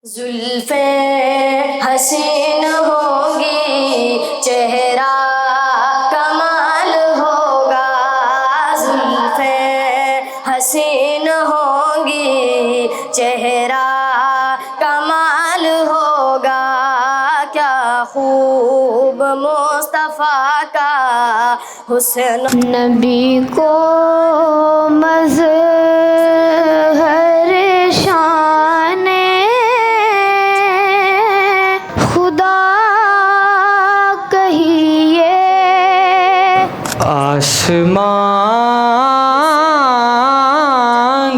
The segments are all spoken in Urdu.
زلفیں حسین ہوں گی، چہرہ کمال ہوگا. زلفیں حسین ہوں گی، چہرہ کمال ہوگا. کیا خوب مصطفیٰ کا حسن، نبی کو مظہر شان خدا کہیے. آسمان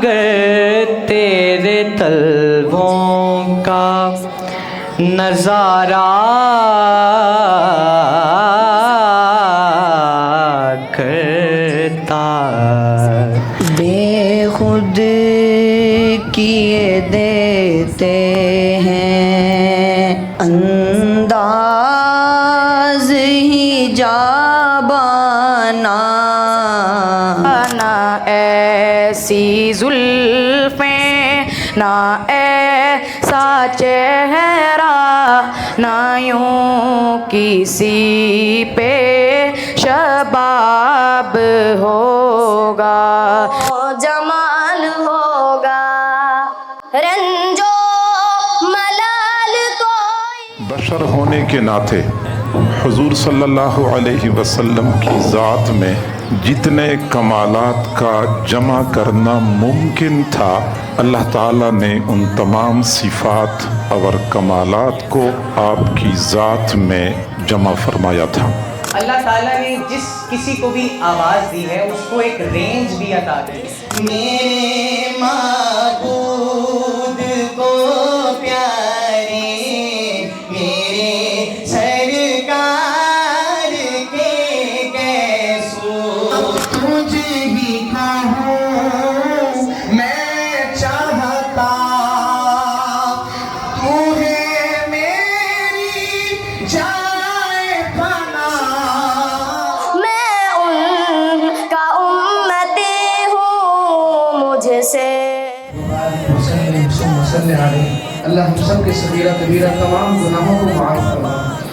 گر تیرے طلبوں کا نظارہ کرتا، بے خود کیے دیتے ہیں انداز ہی جابانا. نہ ایسی زلفیں، نہ ایسا چہرہ، نہ یوں کسی پہ شباب ہوگا. جمال ہوگا. رنجو ملال کوئی بشر ہونے کے ناطے حضور صلی اللہ علیہ وسلم کی ذات میں جتنے کمالات کا جمع کرنا ممکن تھا، اللہ تعالیٰ نے ان تمام صفات اور کمالات کو آپ کی ذات میں جمع فرمایا تھا. اللہ تعالیٰ نے جس کسی کو بھی آواز دی ہے اس کو ایک رینج بھی عطا کی. میرے معبود کو پیارے میرے سرکار کے کیسو، تجھ ہی کا ہوں میں چاہتا، تو ہے میری جائے پناہ. میں ان کا امتی ہوں، مجھ سے حسین صلی اللہ علیہ اللہ ہم سب کے صغیرہ کبیرہ تمام گناہوں کو معاف فرما.